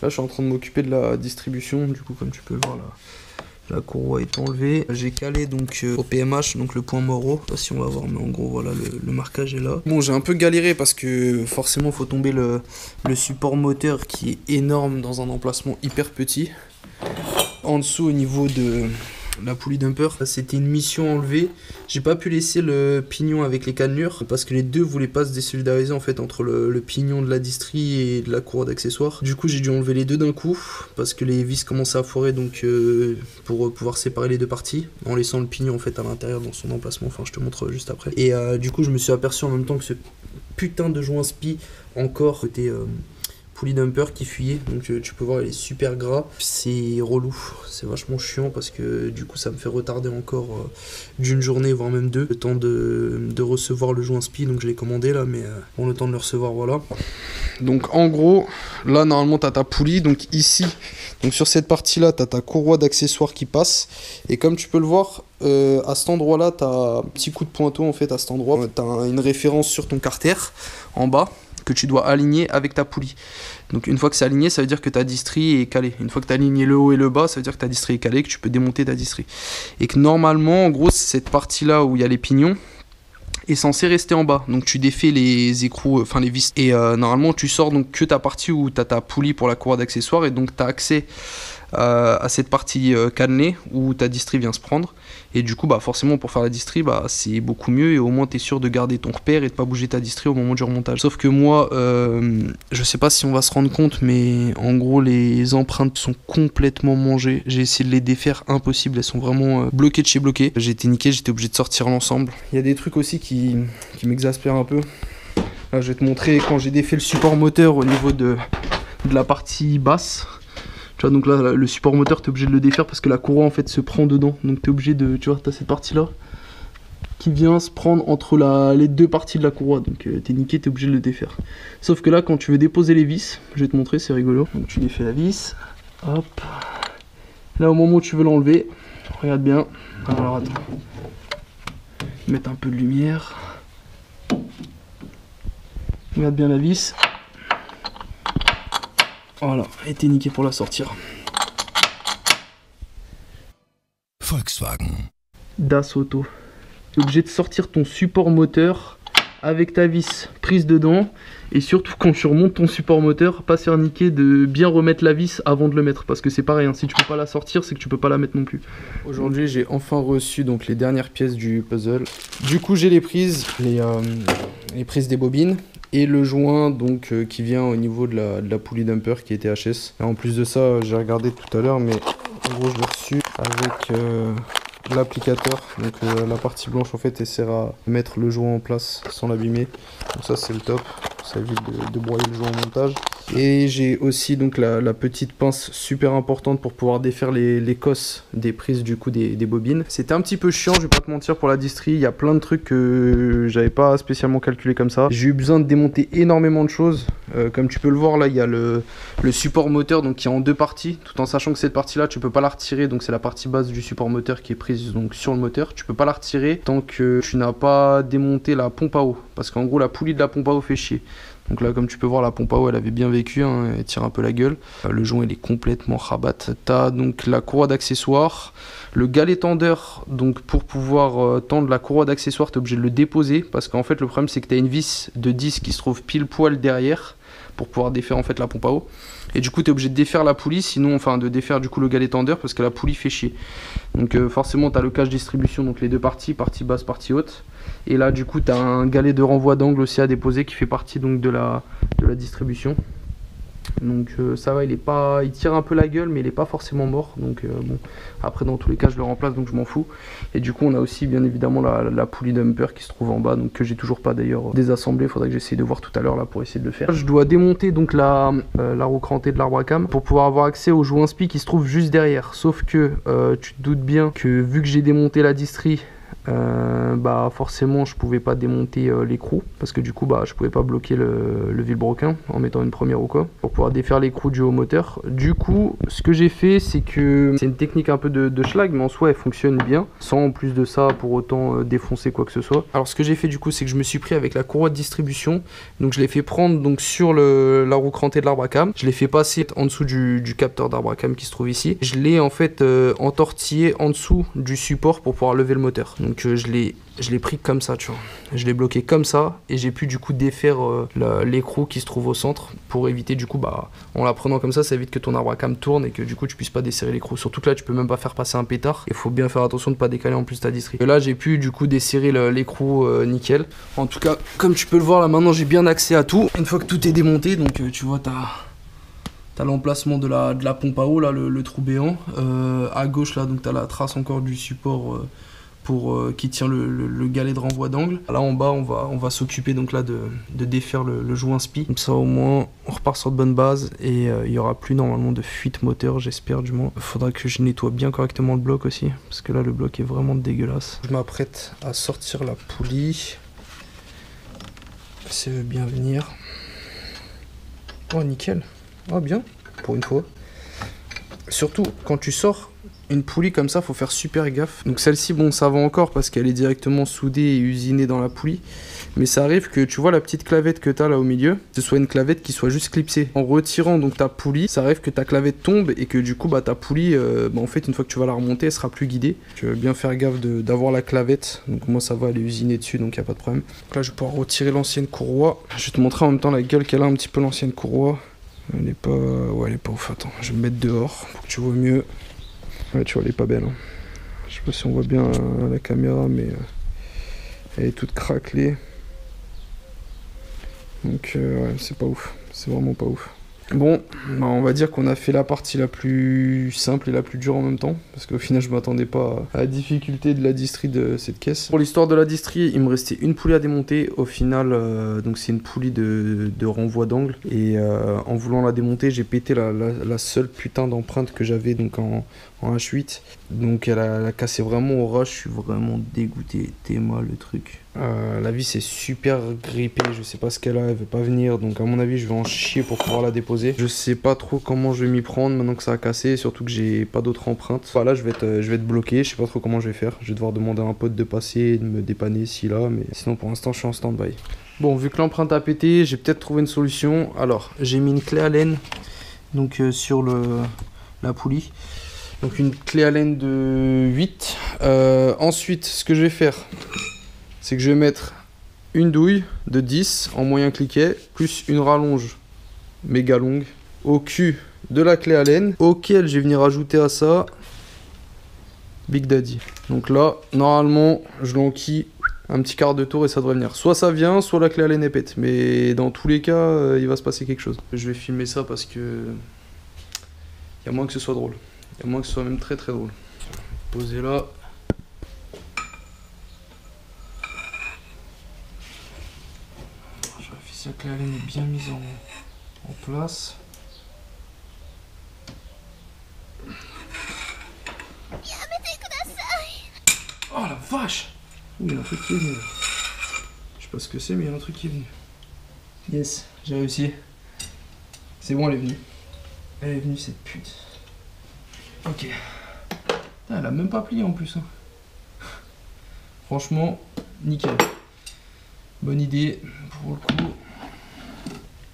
Là je suis en train de m'occuper de la distribution, du coup comme tu peux le voir là. La courroie est enlevée. J'ai calé donc au PMH, donc le point Moro. Je sais pas si on va voir, mais en gros voilà, le marquage est là. Bon, j'ai un peu galéré parce que forcément il faut tomber le support moteur qui est énorme dans un emplacement hyper petit. En dessous au niveau de la poulie dumper, c'était une mission enlevée. J'ai pas pu laisser le pignon avec les cannelures parce que les deux voulaient pas se désolidariser en fait entre le pignon de la distrie et de la courroie d'accessoires. Du coup j'ai dû enlever les deux d'un coup parce que les vis commençaient à foirer, donc pour pouvoir séparer les deux parties en laissant le pignon en fait à l'intérieur dans son emplacement. Enfin je te montre juste après. Et du coup je me suis aperçu en même temps que ce putain de joint spi encore côté poulie dumper qui fuyait, donc tu peux voir il est super gras, c'est relou, c'est vachement chiant parce que du coup ça me fait retarder encore d'une journée voire même deux le temps de recevoir le joint spi, donc je l'ai commandé là, mais bon, le temps de le recevoir, voilà. Donc en gros là normalement t'as ta poulie, donc ici, donc sur cette partie là t'as ta courroie d'accessoires qui passe, et comme tu peux le voir à cet endroit là t'as un petit coup de pointeau en fait à cet endroit, t'as une référence sur ton carter en bas que tu dois aligner avec ta poulie. Donc une fois que c'est aligné, ça veut dire que ta distrie est calée. Une fois que tu as aligné le haut et le bas, ça veut dire que ta distrie est calée, que tu peux démonter ta distrie. Et que normalement, en gros, cette partie-là où il y a les pignons est censée rester en bas. Donc tu défais les écrous, enfin les vis. Et normalement, tu sors donc que ta partie où tu as ta poulie pour la courroie d'accessoires, et donc tu as accès à cette partie cannelée où ta distrie vient se prendre. Et du coup bah forcément pour faire la distrie bah c'est beaucoup mieux, et au moins tu es sûr de garder ton repère et de pas bouger ta distrie au moment du remontage. Sauf que moi je sais pas si on va se rendre compte, mais en gros les empreintes sont complètement mangées. J'ai essayé de les défaire, impossible, elles sont vraiment bloquées de chez bloquées. J'ai été niqué, j'étais obligé de sortir l'ensemble. Il y a des trucs aussi qui m'exaspèrent un peu. Là je vais te montrer quand j'ai défait le support moteur au niveau de la partie basse. Tu vois, donc là le support moteur t'es obligé de le défaire parce que la courroie en fait se prend dedans, donc t'es obligé de, tu vois, t'as cette partie là qui vient se prendre entre les deux parties de la courroie, donc t'es niqué, t'es obligé de le défaire. Sauf que là quand tu veux déposer les vis, je vais te montrer, c'est rigolo. Donc tu défais la vis, hop, là au moment où tu veux l'enlever, regarde bien, alors attends, mettre un peu de lumière, regarde bien la vis. Voilà, et t'es niqué pour la sortir. Volkswagen. Das Auto. T'es obligé de sortir ton support moteur avec ta vis prise dedans, et surtout quand tu remontes ton support moteur, pas se faire niquer, de bien remettre la vis avant de le mettre, parce que c'est pareil, hein, si tu peux pas la sortir, c'est que tu peux pas la mettre non plus. Aujourd'hui j'ai enfin reçu donc les dernières pièces du puzzle. Du coup j'ai les prises, les prises des bobines, et le joint donc qui vient au niveau de la poulie dumper qui était HS. Et en plus de ça, j'ai regardé tout à l'heure, mais en gros je l'ai reçu avec l'applicateur. Donc la partie blanche en fait elle sert à mettre le joint en place sans l'abîmer. Donc ça c'est le top, ça évite de broyer le joint en montage. Et j'ai aussi donc la petite pince super importante pour pouvoir défaire les cosses des prises du coup des bobines. C'était un petit peu chiant, je vais pas te mentir, pour la distrie, il y a plein de trucs que j'avais pas spécialement calculé comme ça. J'ai eu besoin de démonter énormément de choses. Comme tu peux le voir là, il y a le support moteur donc qui est en deux parties, tout en sachant que cette partie là tu peux pas la retirer, donc c'est la partie basse du support moteur qui est prise donc sur le moteur. Tu peux pas la retirer tant que tu n'as pas démonté la pompe à eau, parce qu'en gros la poulie de la pompe à eau fait chier. Donc là comme tu peux voir la pompe à eau elle avait bien vécu, hein, elle tire un peu la gueule. Le joint il est complètement rabat. T'as donc la courroie d'accessoires, le galet tendeur, donc pour pouvoir tendre la courroie d'accessoires t'es obligé de le déposer, parce qu'en fait le problème c'est que t'as une vis de 10 qui se trouve pile poil derrière pour pouvoir défaire en fait la pompe à eau. Et du coup tu es obligé de défaire la poulie, sinon enfin de défaire du coup le galet tendeur, parce que la poulie fait chier. Donc forcément tu as le cache distribution, donc les deux parties, partie basse, partie haute. Et là du coup tu as un galet de renvoi d'angle aussi à déposer qui fait partie donc de la distribution. Donc ça va, il tire un peu la gueule, mais il est pas forcément mort. Donc bon, après dans tous les cas je le remplace, donc je m'en fous. Et du coup on a aussi bien évidemment la poulie dumper qui se trouve en bas, donc que j'ai toujours pas d'ailleurs désassemblée. Faudrait que j'essaye de voir tout à l'heure là pour essayer de le faire. Je dois démonter donc la roue crantée de l'arbre à cam pour pouvoir avoir accès au joint spi qui se trouve juste derrière. Sauf que tu te doutes bien que vu que j'ai démonté la distrie bah forcément je pouvais pas démonter l'écrou parce que du coup bah je pouvais pas bloquer le vilebrequin en mettant une première ou quoi pour pouvoir défaire l'écrou du haut moteur. Du coup ce que j'ai fait c'est que c'est une technique un peu de schlag mais en soi elle fonctionne bien sans en plus de ça pour autant défoncer quoi que ce soit. Alors ce que j'ai fait du coup c'est que je me suis pris avec la courroie de distribution, donc je l'ai fait prendre donc sur la roue crantée de l'arbre à cam, je l'ai fait passer en dessous du capteur d'arbre à cam qui se trouve ici, je l'ai en fait entortillé en dessous du support pour pouvoir lever le moteur. Donc je l'ai pris comme ça, tu vois. Je l'ai bloqué comme ça et j'ai pu du coup défaire l'écrou qui se trouve au centre pour éviter du coup, bah en la prenant comme ça évite que ton arbre à cam tourne et que du coup tu puisses pas desserrer l'écrou. Surtout que là tu peux même pas faire passer un pétard. Il faut bien faire attention de pas décaler en plus ta distri. Et là j'ai pu du coup desserrer l'écrou nickel. En tout cas, comme tu peux le voir là maintenant j'ai bien accès à tout. Une fois que tout est démonté, donc tu vois t'as l'emplacement de la pompe à eau là, le trou béant. À gauche là, donc t'as la trace encore du support qui tient le galet de renvoi d'angle. Là en bas on va s'occuper donc là de défaire le joint spi. Comme ça au moins on repart sur de bonnes bases et il n'y aura plus normalement de fuite moteur, j'espère du moins. Il faudra que je nettoie bien correctement le bloc aussi parce que là le bloc est vraiment dégueulasse. Je m'apprête à sortir la poulie. Ça veut bien venir. Oh nickel. Oh bien, pour une fois. Surtout quand tu sors une poulie comme ça, faut faire super gaffe. Donc celle-ci, bon, ça va encore parce qu'elle est directement soudée et usinée dans la poulie. Mais ça arrive que tu vois la petite clavette que tu as là au milieu, ce soit une clavette qui soit juste clipsée. En retirant donc ta poulie, ça arrive que ta clavette tombe et que du coup bah ta poulie, en fait une fois que tu vas la remonter, elle sera plus guidée. Tu vas bien faire gaffe d'avoir la clavette. Donc moi ça va, elle est usinée dessus, donc il n'y a pas de problème. Donc là je vais pouvoir retirer l'ancienne courroie. Je vais te montrer en même temps la gueule qu'elle a un petit peu l'ancienne courroie. Elle est pas... Ouais, elle est pas ouf. Attends, je vais me mettre dehors pour que tu vois mieux. Ouais, tu vois, elle est pas belle. Hein. Je sais pas si on voit bien à la caméra, mais elle est toute craquelée. Donc, ouais, c'est pas ouf. C'est vraiment pas ouf. Bon, bah on va dire qu'on a fait la partie la plus simple et la plus dure en même temps, parce qu'au final je m'attendais pas à la difficulté de la distri de cette caisse. Pour l'histoire de la distri, il me restait une poulie à démonter. Au final, donc c'est une poulie de renvoi d'angle, et en voulant la démonter, j'ai pété la seule putain d'empreinte que j'avais donc en H8. Donc elle a cassé vraiment au ras, je suis vraiment dégoûté. Théma le truc. La vis est super grippée, je sais pas ce qu'elle a, elle veut pas venir, donc à mon avis je vais en chier pour pouvoir la déposer. Je sais pas trop comment je vais m'y prendre maintenant que ça a cassé, surtout que j'ai pas d'autres empreintes. Voilà, je vais être bloqué, je sais pas trop comment je vais faire. Je vais devoir demander à un pote de passer et de me dépanner si là, mais sinon pour l'instant je suis en stand-by. Bon, vu que l'empreinte a pété, j'ai peut-être trouvé une solution. Alors, j'ai mis une clé Allen donc sur la poulie. Donc une clé Allen de 8. Ensuite, ce que je vais faire, c'est que je vais mettre une douille de 10 en moyen cliquet, plus une rallonge méga longue au cul de la clé Allen, auquel je vais venir ajouter à ça Big Daddy. Donc là, normalement, je l'enquille un petit quart de tour et ça devrait venir. Soit ça vient, soit la clé Allen est pète. Mais dans tous les cas, il va se passer quelque chose. Je vais filmer ça parce que il y a moins que ce soit drôle. Il y a moins que ce soit même très très drôle. Poser là. Si la clé Allen est bien mise en place. Oh la vache! Ouh, il y a un truc qui est venu. Je sais pas ce que c'est, mais il y a un truc qui est venu. Yes, j'ai réussi. C'est bon, elle est venue. Elle est venue, cette pute. Ok. Putain, elle a même pas plié en plus. Hein. Franchement, nickel. Bonne idée pour le coup.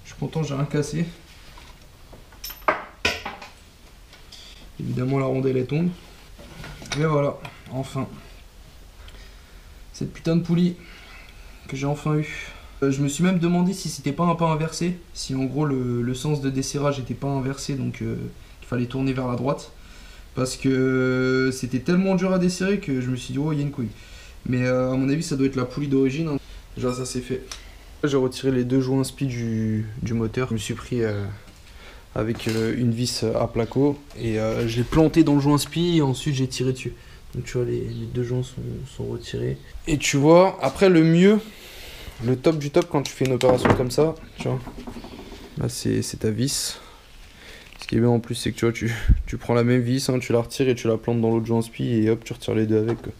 Je suis content, j'ai rien cassé. Évidemment, la rondelle est tombe. Et voilà, enfin. Cette putain de poulie que j'ai enfin eu. Je me suis même demandé si c'était pas un pas inversé. Si en gros le sens de desserrage était pas inversé, donc il fallait tourner vers la droite. Parce que c'était tellement dur à desserrer que je me suis dit, oh, il y a une couille. Mais à mon avis, ça doit être la poulie d'origine. Hein. Déjà, ça c'est fait. J'ai retiré les deux joints spi du moteur. Je me suis pris avec une vis à placo et je l'ai planté dans le joint spi et ensuite j'ai tiré dessus. Donc tu vois, les deux joints sont retirés. Et tu vois, après le mieux, le top du top quand tu fais une opération comme ça, tu vois, là c'est ta vis. Ce qui est bien en plus, c'est que tu vois, tu prends la même vis, hein, tu la retires et tu la plantes dans l'autre joint spi et hop, tu retires les deux avec. Quoi.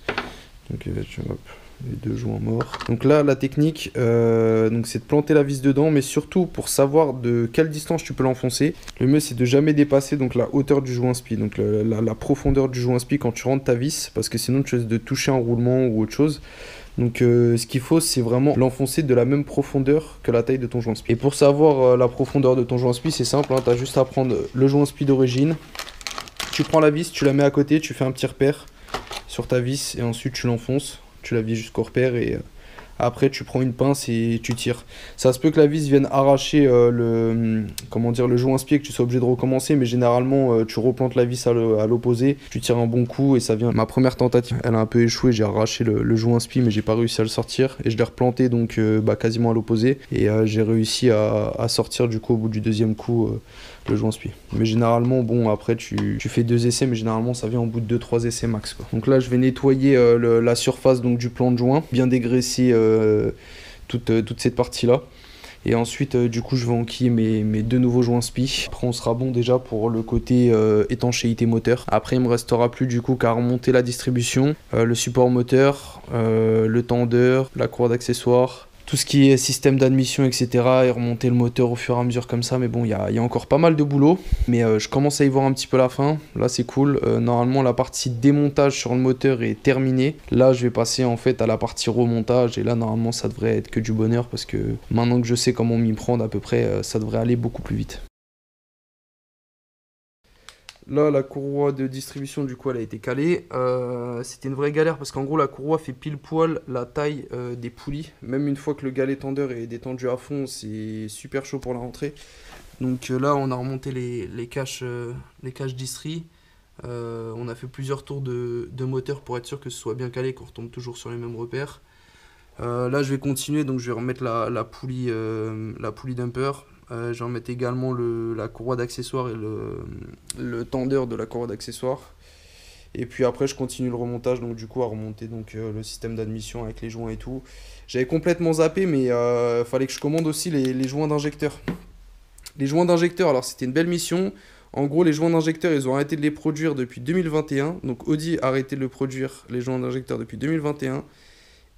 Donc hop, les deux joints morts. Donc là la technique donc c'est de planter la vis dedans, mais surtout pour savoir de quelle distance tu peux l'enfoncer, le mieux c'est de jamais dépasser donc la hauteur du joint spi, donc la profondeur du joint spi quand tu rentres ta vis, parce que sinon tu risques de toucher un roulement ou autre chose. Donc ce qu'il faut c'est vraiment l'enfoncer de la même profondeur que la taille de ton joint spi. Et pour savoir la profondeur de ton joint spi, c'est simple, hein, tu as juste à prendre le joint spi d'origine, tu prends la vis, tu la mets à côté, tu fais un petit repère sur ta vis et ensuite tu l'enfonces, tu la vis jusqu'au repère et après tu prends une pince et tu tires. Ça se peut que la vis vienne arracher le joint spi et que tu sois obligé de recommencer, mais généralement tu replantes la vis à l'opposé, tu tires un bon coup et ça vient. Ma première tentative elle a un peu échoué, j'ai arraché le joint spi mais j'ai pas réussi à le sortir et je l'ai replanté donc quasiment à l'opposé et j'ai réussi à sortir du coup au bout du deuxième coup le joint spi. Mais généralement bon après tu fais 2 essais, mais généralement ça vient au bout de 2-3 essais max quoi. Donc là je vais nettoyer la surface donc du plan de joint, bien dégraisser toute cette partie là. Et ensuite du coup je vais enquiller mes 2 nouveaux joints spi. Après on sera bon déjà pour le côté étanchéité moteur. Après il me restera plus du coup qu'à remonter la distribution, le support moteur, le tendeur, la courroie d'accessoires, tout ce qui est système d'admission, etc. et remonter le moteur au fur et à mesure comme ça. Mais bon, il y a encore pas mal de boulot. Mais je commence à y voir un petit peu la fin. Là, c'est cool. Normalement, la partie démontage sur le moteur est terminée. Là, je vais passer en fait à la partie remontage. Et là, normalement, ça devrait être que du bonheur parce que maintenant que je sais comment m'y prendre à peu près, ça devrait aller beaucoup plus vite. Là, la courroie de distribution, du coup, elle a été calée. C'était une vraie galère parce qu'en gros, la courroie fait pile poil la taille des poulies. Même une fois que le galet tendeur est détendu à fond, c'est super chaud pour la rentrée. Donc là, on a remonté les caches distri. On a fait plusieurs tours de moteur pour être sûr que ce soit bien calé, qu'on retombe toujours sur les mêmes repères. Là, je vais continuer, donc je vais remettre la poulie dumper. Je vais remettre également la courroie d'accessoires et le tendeur de la courroie d'accessoires. Et puis après je continue le remontage, donc du coup à remonter donc, le système d'admission avec les joints et tout. J'avais complètement zappé, mais fallait que je commande aussi les joints d'injecteurs. Les joints d'injecteurs, alors c'était une belle mission. En gros les joints d'injecteurs ils ont arrêté de les produire depuis 2021. Donc Audi a arrêté de le produire, les joints d'injecteurs, depuis 2021.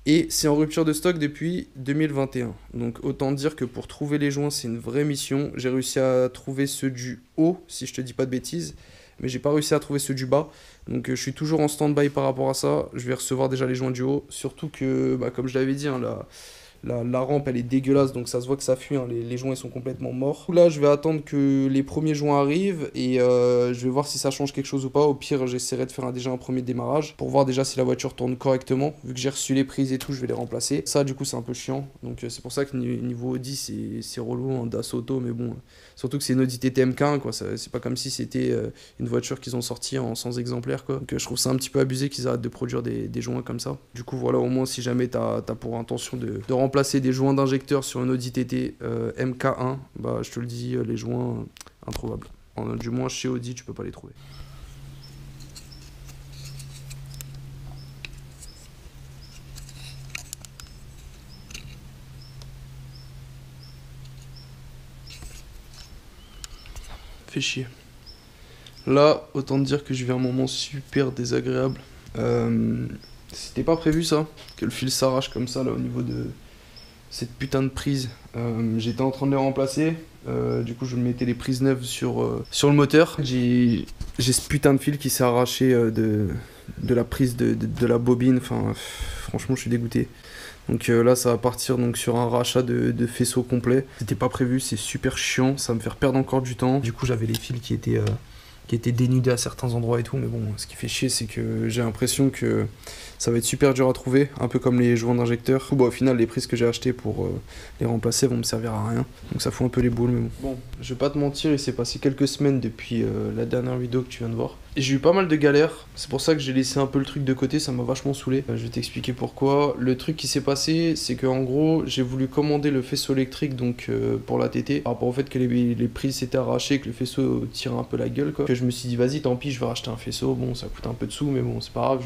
Et c'est en rupture de stock depuis 2021. Donc autant dire que pour trouver les joints, c'est une vraie mission. J'ai réussi à trouver ceux du haut, si je te dis pas de bêtises. Mais j'ai pas réussi à trouver ceux du bas. Donc je suis toujours en stand-by par rapport à ça. Je vais recevoir déjà les joints du haut. Surtout que, comme je l'avais dit, hein, la rampe elle est dégueulasse, donc ça se voit que ça fuit, hein, les joints ils sont complètement morts. Là je vais attendre que les premiers joints arrivent et je vais voir si ça change quelque chose ou pas. Au pire j'essaierai de faire déjà un premier démarrage pour voir déjà si la voiture tourne correctement. Vu que j'ai reçu les prises et tout, je vais les remplacer. Ça du coup c'est un peu chiant, donc c'est pour ça que niveau Audi c'est relou en DAS auto, mais bon, surtout que c'est une Audi TT MK1 quoi, c'est pas comme si c'était une voiture qu'ils ont sortie en 100 exemplaires quoi. Donc je trouve ça un petit peu abusé qu'ils arrêtent de produire des joints comme ça. Du coup voilà, au moins si jamais t'as pour intention de remplacer des joints d'injecteur sur une Audi TT MK1, je te le dis, les joints introuvables. Du moins chez Audi tu peux pas les trouver. Fait chier. Là, autant te dire que je vis un moment super désagréable. C'était pas prévu ça, que le fil s'arrache comme ça là au niveau de cette putain de prise. J'étais en train de les remplacer. Du coup je mettais les prises neuves sur le moteur. J'ai ce putain de fil qui s'est arraché de la prise de la bobine. Enfin franchement je suis dégoûté. Donc là ça va partir donc sur un rachat de faisceau complet. C'était pas prévu, c'est super chiant, ça va me faire perdre encore du temps. Du coup j'avais les fils qui étaient dénudés à certains endroits et tout, mais bon, ce qui fait chier c'est que j'ai l'impression que ça va être super dur à trouver, un peu comme les joints d'injecteur. Au final les prises que j'ai achetées pour les remplacer vont me servir à rien, donc ça fout un peu les boules, mais bon. Je vais pas te mentir, il s'est passé quelques semaines depuis la dernière vidéo que tu viens de voir. Et j'ai eu pas mal de galères, c'est pour ça que j'ai laissé un peu le truc de côté, ça m'a vachement saoulé. Je vais t'expliquer pourquoi. Le truc qui s'est passé, c'est que en gros, j'ai voulu commander le faisceau électrique donc pour la TT, par rapport au fait que les prises s'étaient arrachées, que le faisceau tirait un peu la gueule quoi. Que je me suis dit vas-y tant pis, je vais racheter un faisceau, bon ça coûte un peu de sous mais bon c'est pas grave,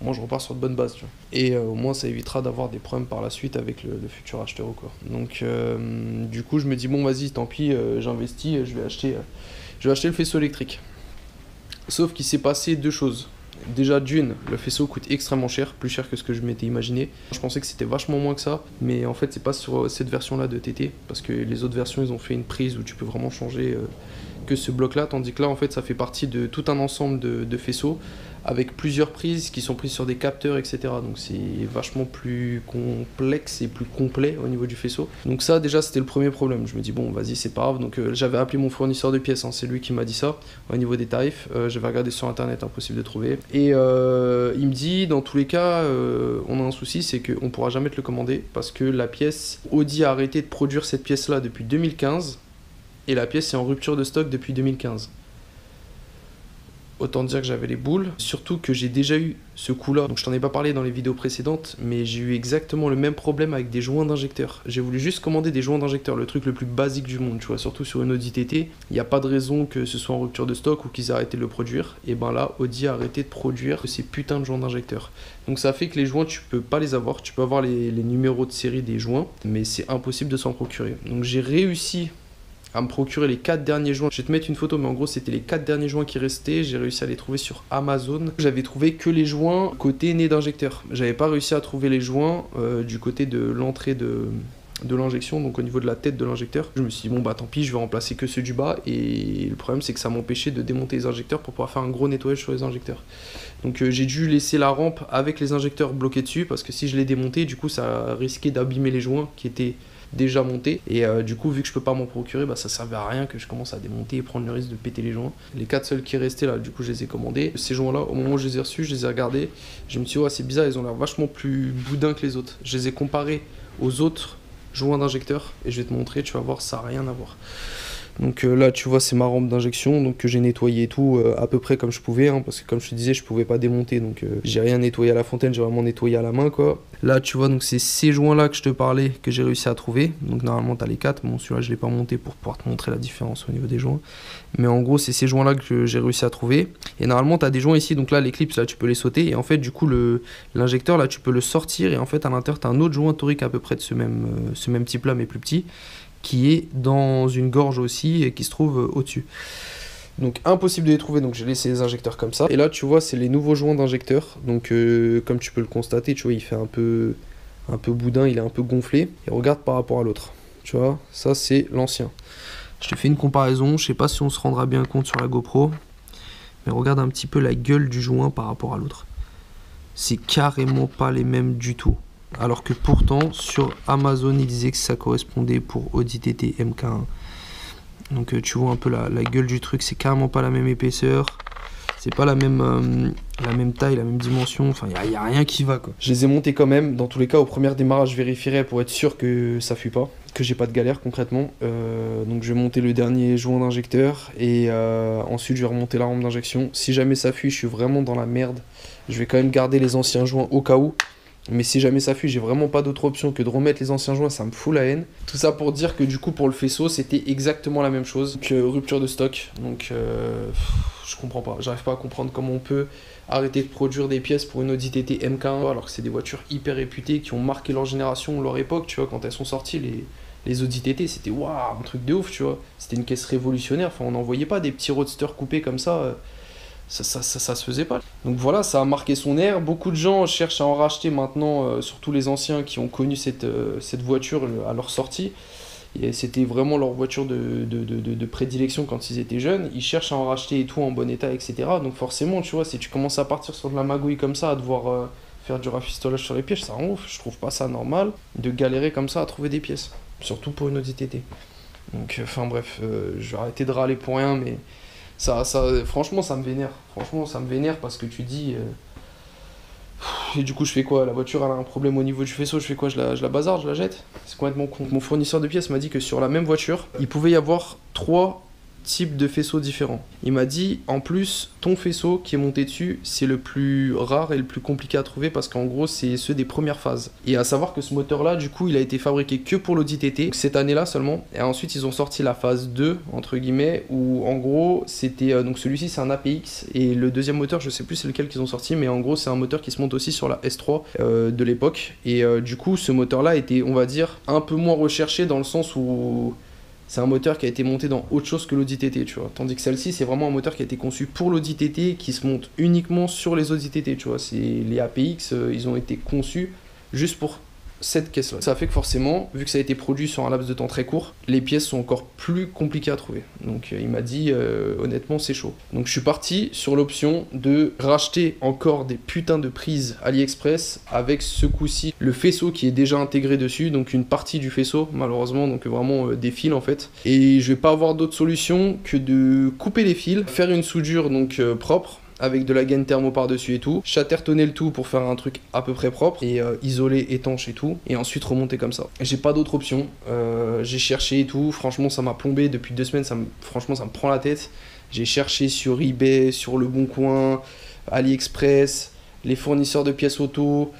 moi je repars sur de bonnes bases tu vois. Et au moins ça évitera d'avoir des problèmes par la suite avec le futur acheteur ou quoi. Donc du coup je me dis bon vas-y tant pis, j'investis, je vais acheter le faisceau électrique. Sauf qu'il s'est passé deux choses. Déjà d'une, le faisceau coûte extrêmement cher, plus cher que ce que je m'étais imaginé. Je pensais que c'était vachement moins que ça, mais en fait c'est pas sur cette version là de TT, parce que les autres versions ils ont fait une prise où tu peux vraiment changer que ce bloc là, tandis que là en fait ça fait partie de tout un ensemble de faisceaux avec plusieurs prises qui sont prises sur des capteurs, etc. Donc c'est vachement plus complexe et plus complet au niveau du faisceau. Donc ça déjà c'était le premier problème. Je me dis bon vas-y c'est pas grave. Donc j'avais appelé mon fournisseur de pièces, hein. C'est lui qui m'a dit ça. Au niveau des tarifs, j'avais regardé sur internet, impossible de trouver. Et il me dit dans tous les cas on a un souci, c'est qu'on pourra jamais te le commander parce que la pièce, Audi a arrêté de produire cette pièce là depuis 2015 et la pièce est en rupture de stock depuis 2015. Autant dire que j'avais les boules, surtout que j'ai déjà eu ce coup-là. Donc je t'en ai pas parlé dans les vidéos précédentes, mais j'ai eu exactement le même problème avec des joints d'injecteur. J'ai voulu juste commander des joints d'injecteur, le truc le plus basique du monde, tu vois, surtout sur une Audi TT. Il n'y a pas de raison que ce soit en rupture de stock ou qu'ils aient arrêté de le produire. Et ben là, Audi a arrêté de produire ces putains de joints d'injecteur. Donc ça fait que les joints, tu peux pas les avoir. Tu peux avoir les numéros de série des joints, mais c'est impossible de s'en procurer. Donc j'ai réussi à me procurer les 4 derniers joints. Je vais te mettre une photo, mais en gros c'était les 4 derniers joints qui restaient. J'ai réussi à les trouver sur Amazon. J'avais trouvé que les joints côté nez d'injecteur. J'avais pas réussi à trouver les joints du côté de l'entrée de l'injection, donc au niveau de la tête de l'injecteur. Je me suis dit bon bah tant pis, je vais remplacer que ceux du bas. Et le problème c'est que ça m'empêchait de démonter les injecteurs pour pouvoir faire un gros nettoyage sur les injecteurs. Donc j'ai dû laisser la rampe avec les injecteurs bloqués dessus parce que si je les démontais, du coup ça risquait d'abîmer les joints qui étaient déjà monté et du coup vu que je peux pas m'en procurer, bah ça servait à rien que je commence à démonter et prendre le risque de péter les joints. Les 4 seuls qui restaient là, du coup je les ai commandés. Ces joints là, au moment où je les ai reçus, je les ai regardés, je me suis dit ouais c'est bizarre, ils ont l'air vachement plus boudins que les autres. Je les ai comparés aux autres joints d'injecteur et je vais te montrer, tu vas voir, ça n'a rien à voir. Donc là tu vois c'est ma rampe d'injection donc que j'ai nettoyé et tout à peu près comme je pouvais hein, parce que comme je te disais je pouvais pas démonter donc j'ai rien nettoyé à la fontaine, j'ai vraiment nettoyé à la main quoi. Là tu vois donc c'est ces joints là que je te parlais que j'ai réussi à trouver, donc normalement tu as les 4, bon celui-là je l'ai pas monté pour pouvoir te montrer la différence au niveau des joints, mais en gros c'est ces joints là que j'ai réussi à trouver et normalement tu as des joints ici, donc là les clips là tu peux les sauter et en fait du coup l'injecteur là tu peux le sortir et en fait à l'intérieur tu as un autre joint torique à peu près de ce même type là mais plus petit, qui est dans une gorge aussi et qui se trouve au-dessus. Donc impossible de les trouver, donc j'ai laissé les injecteurs comme ça. Et là tu vois c'est les nouveaux joints d'injecteur, donc comme tu peux le constater, tu vois il fait un peu boudin, il est un peu gonflé. Et regarde par rapport à l'autre, tu vois, ça c'est l'ancien. Je te fais une comparaison, je sais pas si on se rendra bien compte sur la GoPro, mais regarde un petit peu la gueule du joint par rapport à l'autre. C'est carrément pas les mêmes du tout. Alors que pourtant sur Amazon il disait que ça correspondait pour Audi TT MK1. Donc tu vois un peu la gueule du truc, c'est carrément pas la même épaisseur, c'est pas la même taille, la même dimension, enfin il y a rien qui va quoi. Je les ai montés quand même, dans tous les cas au premier démarrage je vérifierai pour être sûr que ça fuit pas, que j'ai pas de galère concrètement. Donc je vais monter le dernier joint d'injecteur et ensuite je vais remonter la rampe d'injection. Si jamais ça fuit, je suis vraiment dans la merde, je vais quand même garder les anciens joints au cas où. Mais si jamais ça fuit, j'ai vraiment pas d'autre option que de remettre les anciens joints, ça me fout la haine. Tout ça pour dire que du coup pour le faisceau c'était exactement la même chose, que rupture de stock. Donc je comprends pas, j'arrive pas à comprendre comment on peut arrêter de produire des pièces pour une Audi TT MK1 alors que c'est des voitures hyper réputées qui ont marqué leur génération, leur époque, tu vois, quand elles sont sorties les Audi TT c'était waouh, un truc de ouf, tu vois. C'était une caisse révolutionnaire, enfin on n'en voyait pas des petits roadsters coupés comme ça. Ça se faisait pas. Donc voilà, ça a marqué son air. Beaucoup de gens cherchent à en racheter maintenant, surtout les anciens qui ont connu cette voiture à leur sortie. C'était vraiment leur voiture de prédilection quand ils étaient jeunes. Ils cherchent à en racheter et tout en bon état, etc. Donc forcément, tu vois, si tu commences à partir sur de la magouille comme ça, à devoir faire du rafistolage sur les pièces, ça rend ouf. Je trouve pas ça normal de galérer comme ça à trouver des pièces. Surtout pour une Audi TT. Donc enfin bref, je vais arrêter de râler pour rien, mais... franchement ça me vénère. Franchement ça me vénère parce que tu dis et du coup je fais quoi? La voiture elle a un problème au niveau du faisceau, je fais quoi? Je la bazarde, je la jette? C'est complètement con. Mon fournisseur de pièces m'a dit que sur la même voiture il pouvait y avoir 3 types de faisceaux différents. Il m'a dit en plus ton faisceau qui est monté dessus c'est le plus rare et le plus compliqué à trouver parce qu'en gros c'est ceux des premières phases. Et à savoir que ce moteur là du coup il a été fabriqué que pour l'Audi TT cette année là seulement, et ensuite ils ont sorti la phase 2 entre guillemets où en gros c'était donc celui-ci c'est un APX et le deuxième moteur je sais plus c'est lequel qu'ils ont sorti, mais en gros c'est un moteur qui se monte aussi sur la S3 de l'époque et du coup ce moteur là était on va dire un peu moins recherché dans le sens où c'est un moteur qui a été monté dans autre chose que l'Audi TT, tu vois. Tandis que celle-ci, c'est vraiment un moteur qui a été conçu pour l'Audi TT, qui se monte uniquement sur les Audi TT, tu vois. Les APX, ils ont été conçus juste pour cette caisse là. Ça fait que forcément, vu que ça a été produit sur un laps de temps très court, les pièces sont encore plus compliquées à trouver. Donc il m'a dit honnêtement c'est chaud. Donc je suis parti sur l'option de racheter encore des putains de prises AliExpress avec ce coup-ci le faisceau qui est déjà intégré dessus, donc une partie du faisceau malheureusement, donc vraiment des fils en fait. Et je vais pas avoir d'autre solution que de couper les fils, faire une soudure donc propre, avec de la gaine thermo par-dessus et tout, chattertonner le tout pour faire un truc à peu près propre, et isolé, étanche et tout, et ensuite remonter comme ça. J'ai pas d'autre option, j'ai cherché et tout, franchement ça m'a plombé depuis 2 semaines, franchement ça me prend la tête. J'ai cherché sur eBay, sur Le Bon Coin, AliExpress, les fournisseurs de pièces auto,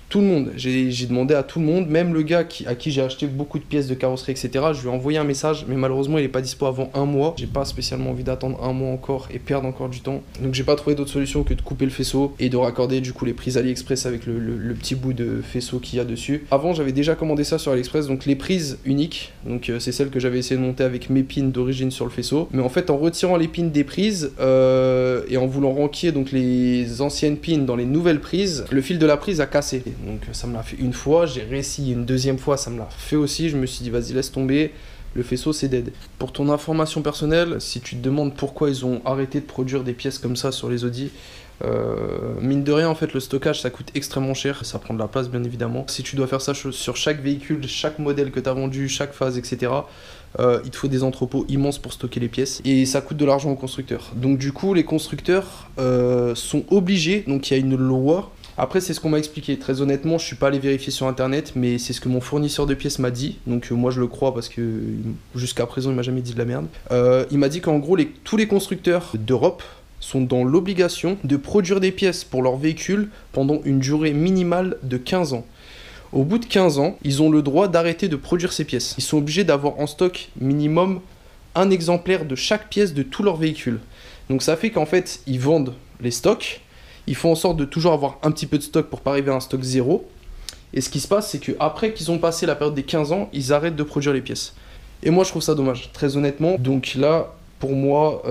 tout le monde, j'ai demandé à tout le monde, même le gars à qui j'ai acheté beaucoup de pièces de carrosserie, etc. Je lui ai envoyé un message, mais malheureusement il est pas dispo avant 1 mois. J'ai pas spécialement envie d'attendre 1 mois encore et perdre encore du temps. Donc j'ai pas trouvé d'autre solution que de couper le faisceau et de raccorder du coup les prises AliExpress avec le petit bout de faisceau qu'il y a dessus. Avant j'avais déjà commandé ça sur AliExpress, donc les prises uniques, donc c'est celles que j'avais essayé de monter avec mes pins d'origine sur le faisceau. Mais en fait en retirant les pins des prises et en voulant ranquer donc les anciennes pins dans les nouvelles prises, le fil de la prise a cassé. Donc ça me l'a fait une fois, j'ai réessayé une deuxième fois, ça me l'a fait aussi, je me suis dit vas-y laisse tomber, le faisceau c'est dead. Pour ton information personnelle, si tu te demandes pourquoi ils ont arrêté de produire des pièces comme ça sur les Audi, mine de rien en fait le stockage ça coûte extrêmement cher, ça prend de la place bien évidemment. Si tu dois faire ça sur chaque véhicule, chaque modèle que tu as vendu, chaque phase etc., il te faut des entrepôts immenses pour stocker les pièces et ça coûte de l'argent aux constructeurs. Donc du coup les constructeurs sont obligés, donc il y a une loi. Après c'est ce qu'on m'a expliqué, très honnêtement je suis pas allé vérifier sur internet, mais c'est ce que mon fournisseur de pièces m'a dit, donc moi je le crois parce que jusqu'à présent il m'a jamais dit de la merde. Il m'a dit qu'en gros tous les constructeurs d'Europe sont dans l'obligation de produire des pièces pour leurs véhicules pendant une durée minimale de 15 ans. Au bout de 15 ans, ils ont le droit d'arrêter de produire ces pièces. Ils sont obligés d'avoir en stock minimum un exemplaire de chaque pièce de tous leurs véhicules. Donc ça fait qu'en fait ils vendent les stocks, ils font en sorte de toujours avoir un petit peu de stock pour pas arriver à un stock zéro. Et ce qui se passe, c'est qu'après qu'ils ont passé la période des 15 ans, ils arrêtent de produire les pièces. Et moi, je trouve ça dommage, très honnêtement. Donc là, pour moi,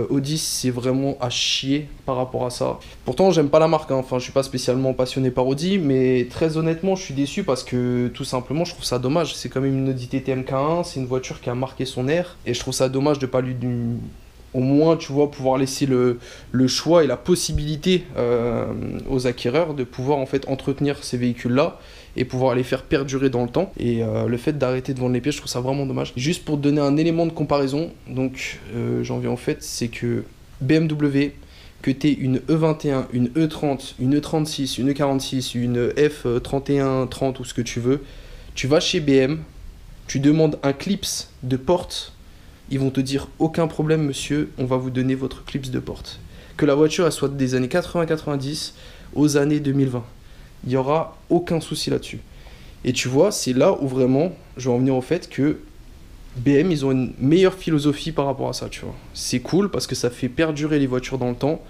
Audi, c'est vraiment à chier par rapport à ça. Pourtant, j'aime pas la marque, hein. Enfin, je suis pas spécialement passionné par Audi, mais très honnêtement, je suis déçu parce que tout simplement, je trouve ça dommage. C'est quand même une Audi TT MK1, c'est une voiture qui a marqué son air. Et je trouve ça dommage de pas lui... Au moins, tu vois, pouvoir laisser le choix et la possibilité aux acquéreurs de pouvoir en fait entretenir ces véhicules-là et pouvoir les faire perdurer dans le temps. Et le fait d'arrêter de vendre les pièces, je trouve ça vraiment dommage. Juste pour te donner un élément de comparaison, donc j'en viens en fait, c'est que BMW, que tu aies une E21, une E30, une E36, une E46, une F31, 30 ou ce que tu veux, tu vas chez BM, tu demandes un clips de porte. Ils vont te dire aucun problème monsieur, on va vous donner votre clips de porte. Que la voiture elle soit des années 80-90 aux années 2020. Il n'y aura aucun souci là-dessus. Et tu vois, c'est là où vraiment je vais en venir au fait que BM, ils ont une meilleure philosophie par rapport à ça, tu vois. C'est cool parce que ça fait perdurer les voitures dans le temps.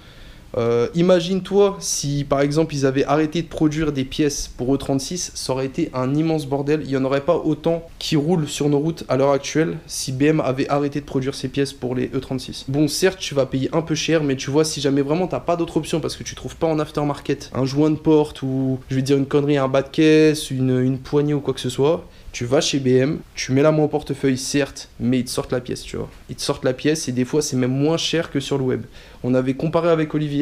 Imagine-toi si par exemple ils avaient arrêté de produire des pièces pour E36, ça aurait été un immense bordel. Il n'y en aurait pas autant qui roulent sur nos routes à l'heure actuelle si BM avait arrêté de produire ces pièces pour les E36. Bon, certes tu vas payer un peu cher, mais tu vois, si jamais vraiment t'as pas d'autre option parce que tu trouves pas en aftermarket un joint de porte ou je vais dire une connerie, un bas de caisse, une poignée ou quoi que ce soit, tu vas chez BM, tu mets la main au portefeuille, certes, mais ils te sortent la pièce, tu vois. Ils te sortent la pièce et des fois c'est même moins cher que sur le web. On avait comparé avec Olivier.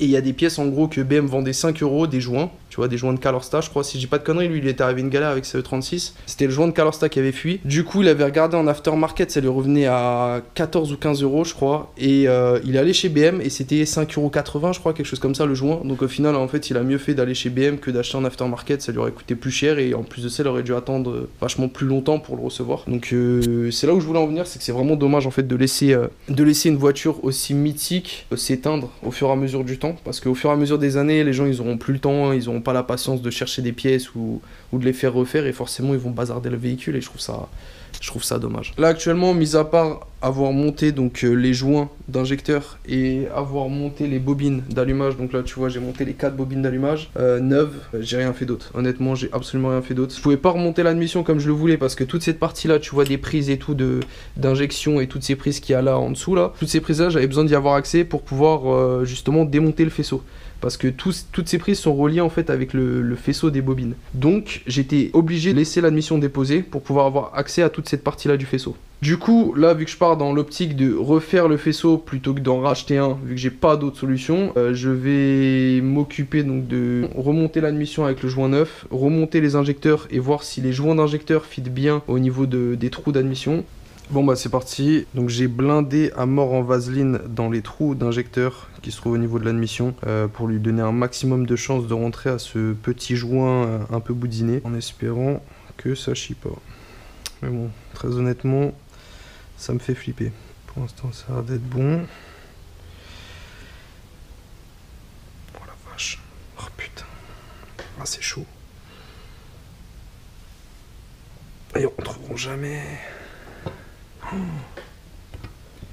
Et il y a des pièces en gros que BM vendait 5 €, des joints, tu vois, des joints de Calorsta, je crois, si j'ai pas de conneries, lui il était arrivé une galère avec ses E36. C'était le joint de Calorsta qui avait fui. Du coup, il avait regardé en aftermarket, ça lui revenait à 14 ou 15 €, je crois. Et il est allé chez BM et c'était 5,80 €, je crois, quelque chose comme ça, le joint. Donc au final, en fait, il a mieux fait d'aller chez BM que d'acheter en aftermarket, ça lui aurait coûté plus cher et en plus de ça, il aurait dû attendre vachement plus longtemps pour le recevoir. Donc c'est là où je voulais en venir, c'est que c'est vraiment dommage en fait de laisser une voiture aussi mythique s'éteindre au fur et à mesure du temps. Parce qu'au fur et à mesure des années, les gens ils auront plus le temps, ils auront n'ont pas la patience de chercher des pièces ou de les faire refaire et forcément ils vont bazarder le véhicule et je trouve ça dommage. Là actuellement, mis à part avoir monté donc les joints d'injecteur et avoir monté les bobines d'allumage, donc là tu vois j'ai monté les 4 bobines d'allumage neuves, j'ai rien fait d'autre. Honnêtement j'ai absolument rien fait d'autre. Je pouvais pas remonter l'admission comme je le voulais parce que toute cette partie là, tu vois des prises et tout d'injection et toutes ces prises qu'il y a là en dessous là, toutes ces prises là j'avais besoin d'y avoir accès pour pouvoir justement démonter le faisceau. Parce que toutes ces prises sont reliées en fait avec le faisceau des bobines. Donc j'étais obligé de laisser l'admission déposée pour pouvoir avoir accès à toute cette partie là du faisceau. Du coup là vu que je pars dans l'optique de refaire le faisceau plutôt que d'en racheter un, vu que j'ai pas d'autre solution, je vais m'occuper donc de remonter l'admission avec le joint neuf, remonter les injecteurs et voir si les joints d'injecteurs fit bien au niveau des trous d'admission. Bon bah c'est parti, donc j'ai blindé à mort en vaseline dans les trous d'injecteur qui se trouvent au niveau de l'admission pour lui donner un maximum de chances de rentrer à ce petit joint un peu boudiné en espérant que ça chie pas. Mais bon, très honnêtement, ça me fait flipper. Pour l'instant ça a l'air d'être bon. Oh la vache, oh putain, ah c'est chaud. Ils rentreront jamais. Oh.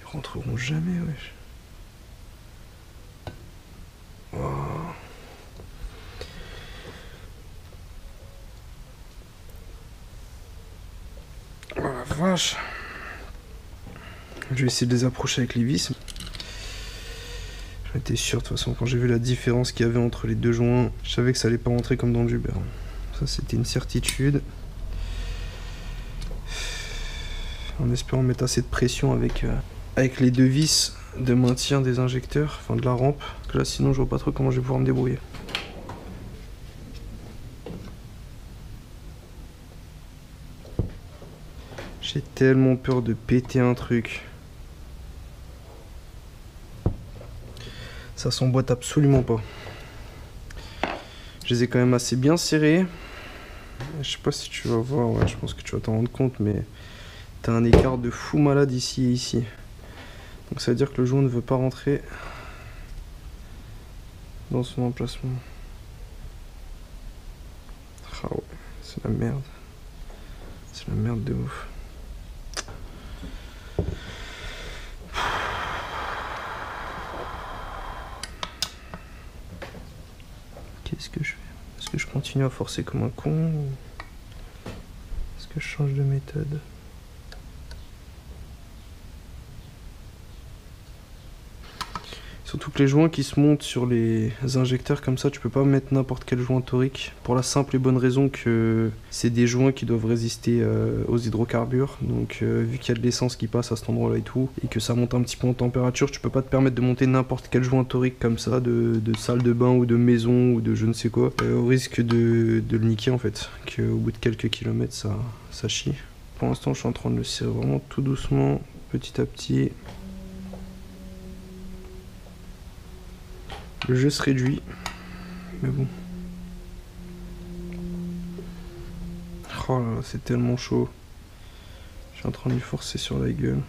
Ils rentreront jamais, wesh. Oh. Oh la vache. Je vais essayer de les approcher avec les vis. J'en étais sûr de toute façon, quand j'ai vu la différence qu'il y avait entre les deux joints, je savais que ça allait pas rentrer comme dans le Uber. Ça c'était une certitude. En espérant mettre assez de pression avec les deux vis de maintien des injecteurs, enfin de la rampe, parce que là sinon je vois pas trop comment je vais pouvoir me débrouiller. J'ai tellement peur de péter un truc. Ça s'emboîte absolument pas. Je les ai quand même assez bien serrés. Je sais pas si tu vas voir, ouais, je pense que tu vas t'en rendre compte, mais t'as un écart de fou malade ici et ici. Donc ça veut dire que le joint ne veut pas rentrer dans son emplacement. Ah ouais, c'est la merde. C'est la merde de ouf. Qu'est-ce que je fais? Est-ce que je continue à forcer comme un con ou est-ce que je change de méthode? Surtout que les joints qui se montent sur les injecteurs comme ça, tu peux pas mettre n'importe quel joint torique. Pour la simple et bonne raison que c'est des joints qui doivent résister aux hydrocarbures. Donc vu qu'il y a de l'essence qui passe à cet endroit là et tout, et que ça monte un petit peu en température, tu peux pas te permettre de monter n'importe quel joint torique comme ça, de salle de bain ou de maison ou de je ne sais quoi, au risque de le niquer en fait, qu'au bout de quelques kilomètres ça chie. Pour l'instant je suis en train de le serrer vraiment tout doucement, petit à petit. Le jeu se réduit, mais bon. Oh là là, c'est tellement chaud. Je suis en train de lui forcer sur la gueule.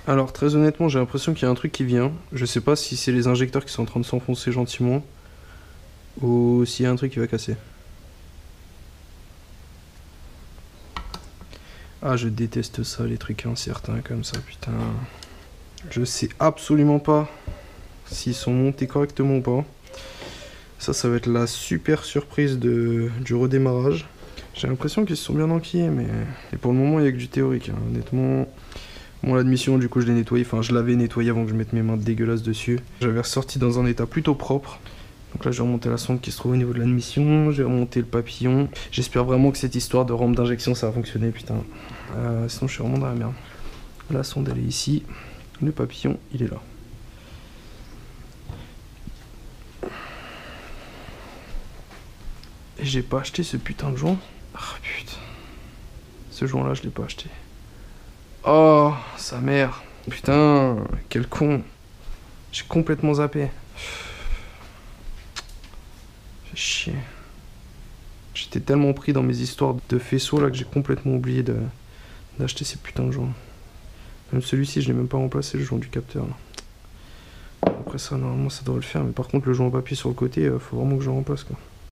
Alors, très honnêtement, j'ai l'impression qu'il y a un truc qui vient. Je sais pas si c'est les injecteurs qui sont en train de s'enfoncer gentiment, ou s'il y a un truc qui va casser. Ah, je déteste ça, les trucs incertains comme ça, putain. Je sais absolument pas s'ils sont montés correctement ou pas. Ça va être la super surprise du redémarrage. J'ai l'impression qu'ils se sont bien enquillés, mais et pour le moment il n'y a que du théorique, hein. Honnêtement. Bon, l'admission du coup je l'ai nettoyé, enfin je l'avais nettoyé avant que je mette mes mains dégueulasses dessus. J'avais ressorti dans un état plutôt propre. Donc là j'ai remonté la sonde qui se trouve au niveau de l'admission, j'ai remonté le papillon. J'espère vraiment que cette histoire de rampe d'injection ça va fonctionner, putain. Sinon je suis vraiment dans la merde. La sonde elle est ici, le papillon il est là. Et j'ai pas acheté ce putain de joint. Ah putain. Ce joint là je l'ai pas acheté. Oh sa mère. Putain, quel con. J'ai complètement zappé. Fait chier. J'étais tellement pris dans mes histoires de faisceaux là que j'ai complètement oublié d'acheter ces putains de joints. Même celui-ci je l'ai même pas remplacé, le joint du capteur là. Après ça, normalement, ça devrait le faire. Mais par contre, le joint en papier sur le côté, faut vraiment que je le remplace, quoi.